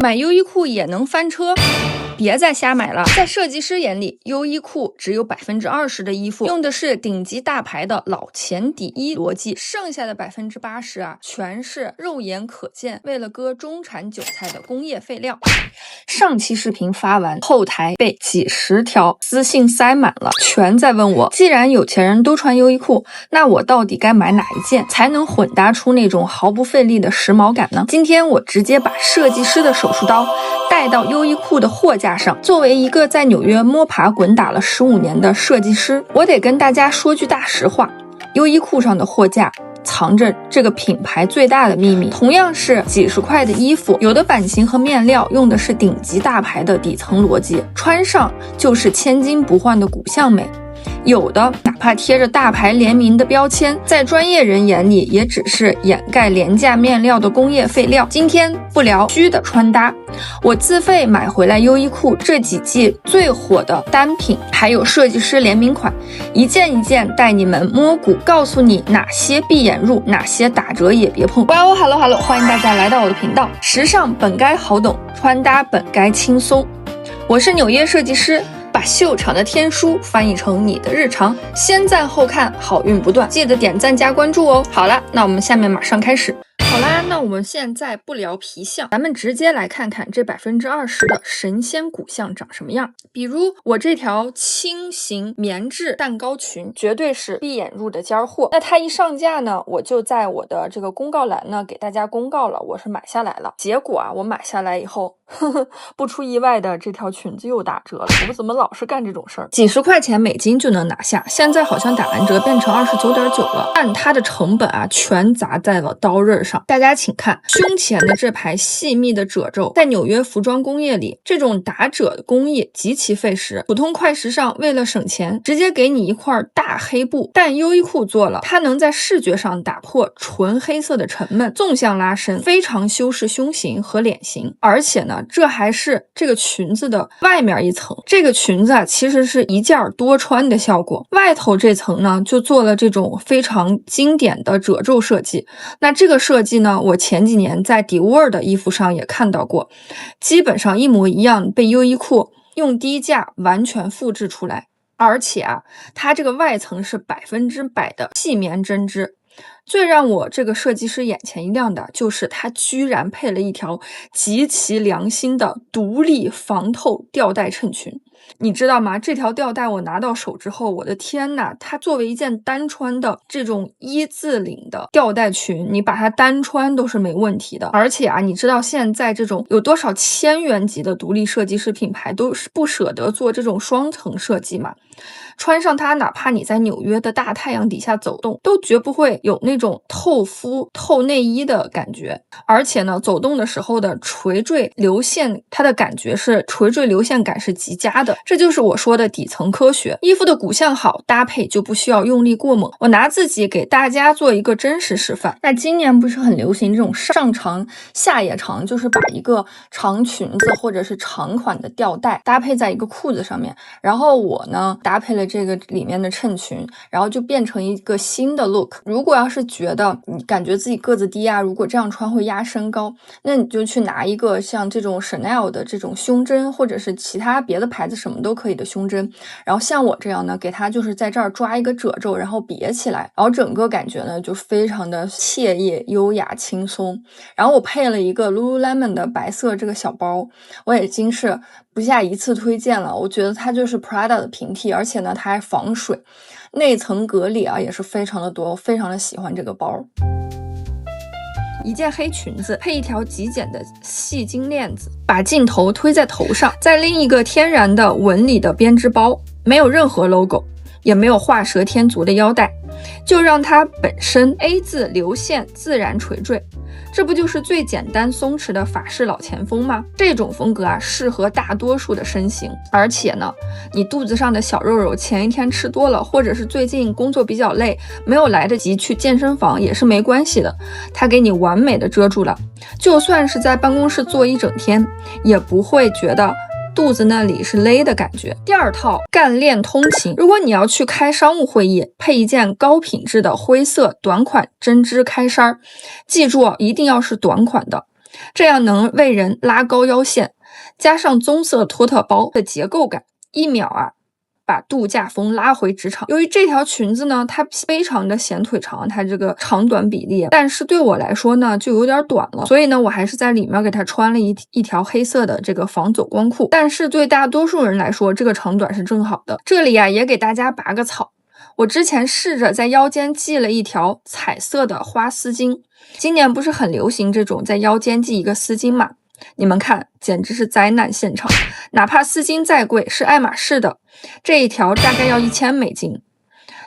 买优衣库也能翻车？别再瞎买了！在设计师眼里，优衣库只有20%的衣服用的是顶级大牌的老钱第一逻辑，剩下的80%啊，全是肉眼可见为了割中产韭菜的工业废料。上期视频发完，后台被几十条私信塞满了，全在问我，既然有钱人都穿优衣库，那我到底该买哪一件才能混搭出那种毫不费力的时髦感呢？今天我直接把设计师的手术刀带到优衣库的货架上。作为一个在纽约摸爬滚打了15年的设计师，我得跟大家说句大实话，优衣库上的货架藏着这个品牌最大的秘密。同样是几十块的衣服，有的版型和面料用的是顶级大牌的底层逻辑，穿上就是千金不换的骨相美。有的哪怕贴着大牌联名的标签，在专业人眼里也只是掩盖廉价面料的工业废料。今天不聊虚的穿搭，我自费买回来优衣库这几季最火的单品，还有设计师联名款，一件一件带你们摸骨，告诉你哪些闭眼入，哪些打折也别碰。哇哦 ，Hello， 欢迎大家来到我的频道，时尚本该好懂，穿搭本该轻松。我是纽约设计师，把秀场的天书翻译成你的日常，先赞后看，好运不断，记得点赞加关注哦。好了，那我们下面马上开始。好啦，那我们现在不聊皮相，咱们直接来看看这20%的神仙骨相长什么样。比如我这条轻型棉质蛋糕裙，绝对是闭眼入的尖货。那它一上架呢，我就在我的这个公告栏呢给大家公告了，我是买下来了。结果啊，我买下来以后，不出意外的，这条裙子又打折了。我怎么老是干这种事儿？几十块钱美金就能拿下，现在好像打完折变成29.9了，但它的成本啊全砸在了刀刃上。大家请看胸前的这排细密的褶皱，在纽约服装工业里，这种打褶的工艺极其费时。普通快时尚为了省钱，直接给你一块大黑布，但优衣库做了，它能在视觉上打破纯黑色的沉闷，纵向拉伸，非常修饰胸型和脸型。而且呢，这还是这个裙子的外面一层，这个裙子啊其实是一件多穿的效果，外头这层呢就做了这种非常经典的褶皱设计。那这个设计呢，我前几年在迪沃尔的衣服上也看到过，基本上一模一样，被优衣库用低价完全复制出来。而且啊，它这个外层是100%的细棉针织。最让我这个设计师眼前一亮的就是它居然配了一条极其良心的独立防透吊带衬裙。你知道吗？这条吊带我拿到手之后，我的天呐，它作为一件单穿的这种一字领的吊带裙，你把它单穿都是没问题的。而且啊，你知道现在这种有多少千元级的独立设计师品牌都是不舍得做这种双层设计吗？穿上它，哪怕你在纽约的大太阳底下走动，都绝不会有那种透肤透内衣的感觉。而且呢，走动的时候的垂坠流线，它的感觉是垂坠流线感是极佳的。这就是我说的底层科学。衣服的骨相好，搭配就不需要用力过猛。我拿自己给大家做一个真实示范。那今年不是很流行这种上长下也长，就是把一个长裙子或者是长款的吊带搭配在一个裤子上面，然后我呢搭配了这个里面的衬裙，然后就变成一个新的 look。 如果要是觉得你感觉自己个子低啊，如果这样穿会压身高，那你就去拿一个像这种 Chanel 的这种胸针，或者是其他别的牌子什么都可以的胸针，然后像我这样呢，给它就是在这儿抓一个褶皱，然后别起来，然后整个感觉呢就非常的惬意优雅轻松。然后我配了一个 Lululemon 的白色这个小包，我已经是不下一次推荐了，我觉得它就是 Prada 的平替，而且呢它还防水，内层隔离啊也是非常的多，我非常的喜欢这个包。一件黑裙子配一条极简的细金链子，把镜头推在头上，再拎一个天然的纹理的编织包，没有任何 logo， 也没有画蛇添足的腰带，就让它本身 A 字流线自然垂坠。这不就是最简单松弛的法式老前锋吗？这种风格啊，适合大多数的身形。而且呢，你肚子上的小肉肉前一天吃多了，或者是最近工作比较累，没有来得及去健身房也是没关系的，它给你完美的遮住了。就算是在办公室坐一整天，也不会觉得肚子那里是勒的感觉。第二套干练通勤，如果你要去开商务会议，配一件高品质的灰色短款针织开衫，记住一定要是短款的。这样能为人拉高腰线，加上棕色托特包的结构感，1秒啊把度假风拉回职场。由于这条裙子呢，它非常的显腿长，它这个长短比例，但是对我来说呢，就有点短了，所以呢，我还是在里面给它穿了一条黑色的这个防走光裤。但是对大多数人来说，这个长短是正好的。这里啊，也给大家拔个草。我之前试着在腰间系了一条彩色的花丝巾，今年不是很流行这种在腰间系一个丝巾嘛？你们看，简直是灾难现场。哪怕丝巾再贵，是爱马仕的，这一条大概要$1000。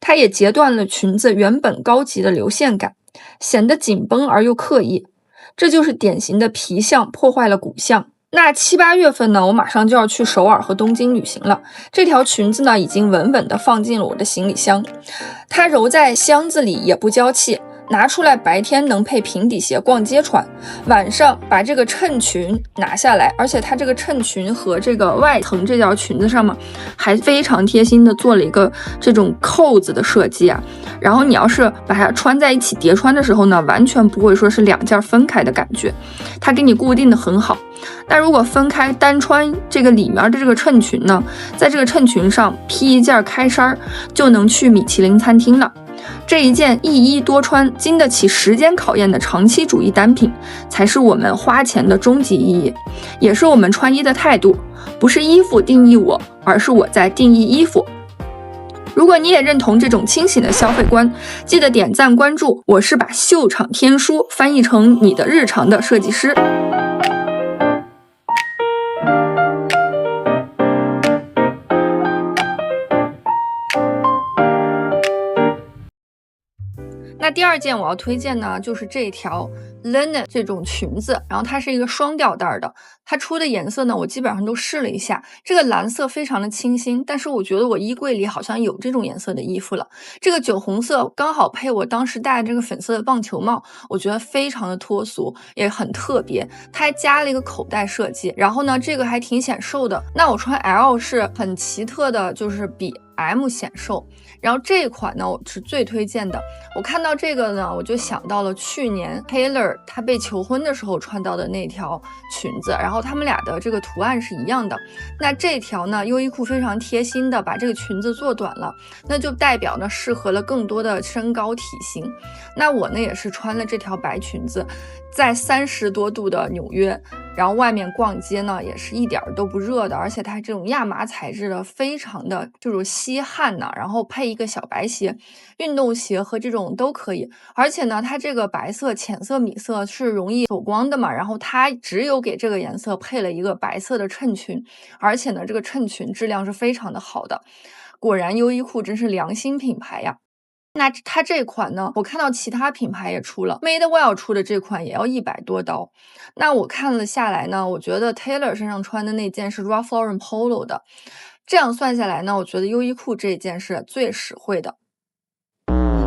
它也截断了裙子原本高级的流线感，显得紧绷而又刻意。这就是典型的皮相破坏了骨相。那7、8月份呢，我马上就要去首尔和东京旅行了。这条裙子呢，已经稳稳地放进了我的行李箱。它揉在箱子里也不娇气，拿出来白天能配平底鞋逛街穿，晚上把这个衬裙拿下来，而且它这个衬裙和这个外层这条裙子上面还非常贴心的做了一个这种扣子的设计啊。然后你要是把它穿在一起叠穿的时候呢，完全不会说是2件分开的感觉，它给你固定的很好。那如果分开单穿这个里面的这个衬裙呢，在这个衬裙上披一件开衫，就能去米其林餐厅了。这一件一衣多穿、经得起时间考验的长期主义单品，才是我们花钱的终极意义，也是我们穿衣的态度。不是衣服定义我，而是我在定义衣服。如果你也认同这种清醒的消费观，记得点赞关注。我是把秀场天书翻译成你的日常的设计师。那第二件我要推荐呢，就是这条 linen 这种裙子，然后它是一个双吊带的，它出的颜色呢，我基本上都试了一下，这个蓝色非常的清新，但是我觉得我衣柜里好像有这种颜色的衣服了。这个酒红色刚好配我当时戴这个粉色的棒球帽，我觉得非常的脱俗，也很特别。它还加了一个口袋设计，然后呢，这个还挺显瘦的。那我穿 L 是很奇特的，就是比M 显瘦。然后这一款呢，我是最推荐的。我看到这个呢，我就想到了去年 Taylor 他被求婚的时候穿到的那条裙子，然后他们俩的这个图案是一样的。那这条呢，优衣库非常贴心的把这个裙子做短了，那就代表呢适合了更多的身高体型。那我呢也是穿了这条白裙子，在30多度的纽约，然后外面逛街呢也是一点都不热的，而且它这种亚麻材质的非常的这种吸汗呢，然后配一个小白鞋，运动鞋和这种都可以。而且呢，它这个白色、浅色、米色是容易走光的嘛，然后它只有给这个颜色配了一个白色的衬裙，而且呢，这个衬裙质量是非常的好的。果然优衣库真是良心品牌呀。那它这款呢，我看到其他品牌也出了 Madewell 出的这款也要100多刀。那我看了下来呢，我觉得 Taylor 身上穿的那件是 Ralph Lauren Polo 的，这样算下来呢，我觉得优衣库这件是最实惠的。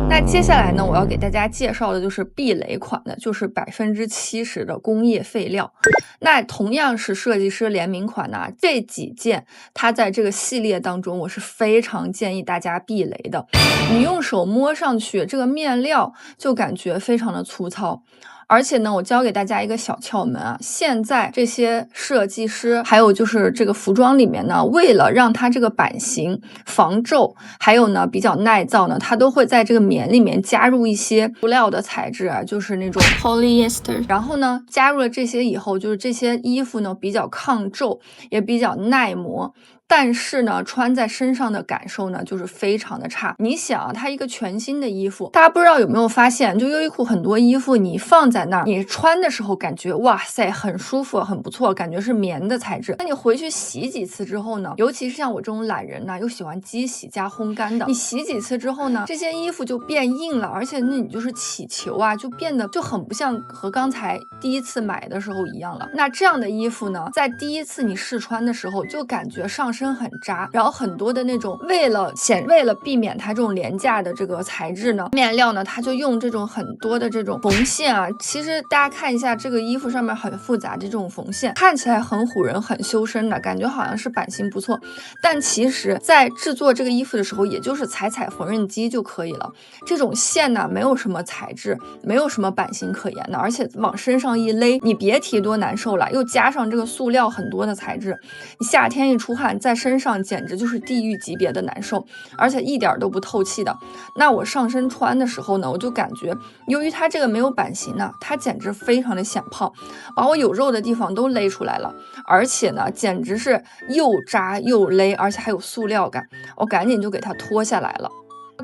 那接下来呢，我要给大家介绍的就是避雷款的，就是70%的工业废料。那同样是设计师联名款呢，这几件它在这个系列当中，我是非常建议大家避雷的。你用手摸上去，这个面料就感觉非常的粗糙。而且呢，我教给大家一个小窍门啊，现在这些设计师还有就是这个服装里面呢，为了让它这个版型防皱，还有呢比较耐造呢，它都会在这个棉里面加入一些布料的材质啊，就是那种 polyester。然后呢，加入了这些以后，就是这些衣服呢比较抗皱，也比较耐磨。但是呢，穿在身上的感受呢，就是非常的差。你想啊，它一个全新的衣服，大家不知道有没有发现，就优衣库很多衣服，你放在那儿，你穿的时候感觉哇塞，很舒服，很不错，感觉是棉的材质。那你回去洗几次之后呢，尤其是像我这种懒人呢，又喜欢机洗加烘干的，你洗几次之后呢，这些衣服就变硬了，而且那你就是起球啊，就变得就很不像和刚才第一次买的时候一样了。那这样的衣服呢，在第一次你试穿的时候，就感觉上身很扎，然后很多的那种为了避免它这种廉价的这个材质呢，面料呢，它就用这种很多的这种缝线啊、其实大家看一下这个衣服上面很复杂的这种缝线，看起来很唬人、很修身的感觉，好像是版型不错。但其实，在制作这个衣服的时候，也就是踩缝纫机就可以了。这种线呢，没有什么材质，没有什么版型可言的，而且往身上一勒，你别提多难受了。又加上这个塑料很多的材质，你夏天一出汗，在身上简直就是地狱级别的难受，而且一点都不透气的。那我上身穿的时候呢，我就感觉，由于它这个没有版型呢，它简直非常的显胖，把我有肉的地方都勒出来了，而且呢，简直是又扎又勒，而且还有塑料感，我赶紧就给它脱下来了。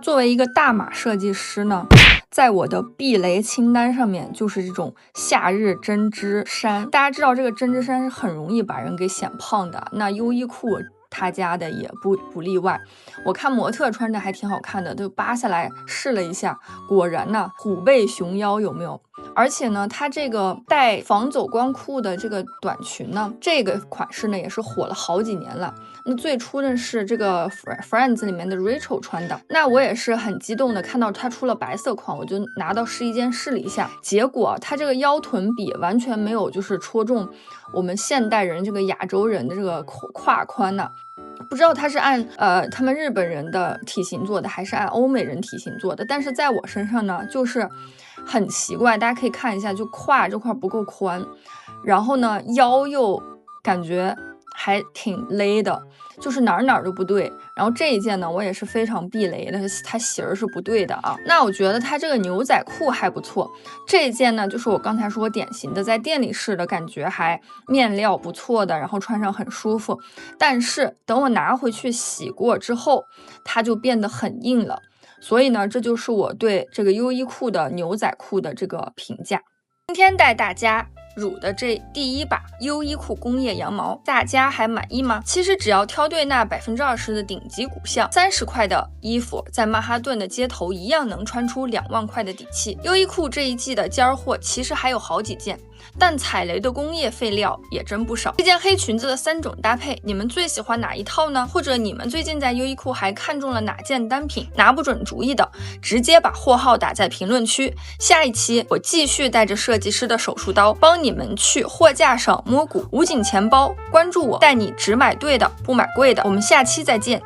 作为一个大码设计师呢，在我的避雷清单上面就是这种夏日针织衫。大家知道这个针织衫是很容易把人给显胖的，那优衣库他家的也不例外。我看模特穿着还挺好看的，就扒下来试了一下，果然呢，虎背熊腰，有没有？而且呢，它这个带防走光裤的这个短裙呢，这个款式呢也是火了好几年了。那最初呢是这个 Friends 里面的 Rachel 穿的，那我也是很激动的看到它出了白色款，我就拿到试衣间试了一下，结果它这个腰臀比完全没有就是戳中我们现代人这个亚洲人的这个胯宽呢。不知道它是按他们日本人的体型做的，还是按欧美人体型做的，但是在我身上呢，就是很奇怪。大家可以看一下，就胯这块不够宽，然后呢腰又感觉还挺勒的，就是哪儿都不对。然后这一件呢，我也是非常避雷的，它型儿是不对的啊。那我觉得它这个牛仔裤还不错。这一件呢，就是我刚才说典型的在店里试的感觉，还面料不错的，然后穿上很舒服。但是等我拿回去洗过之后，它就变得很硬了。所以呢，这就是我对这个优衣库的牛仔裤的这个评价。今天带大家入的这第一把优衣库工业羊毛，大家还满意吗？其实只要挑对那20%的顶级骨相，30块的衣服在曼哈顿的街头一样能穿出2万块的底气。优衣库这一季的尖货其实还有好几件，但踩雷的工业废料也真不少。这件黑裙子的3种搭配，你们最喜欢哪一套呢？或者你们最近在优衣库还看中了哪件单品？拿不准主意的，直接把货号打在评论区。下一期我继续带着设计师的手术刀，帮你们去货架上摸骨，捂紧钱包，关注我，带你只买对的，不买贵的。我们下期再见。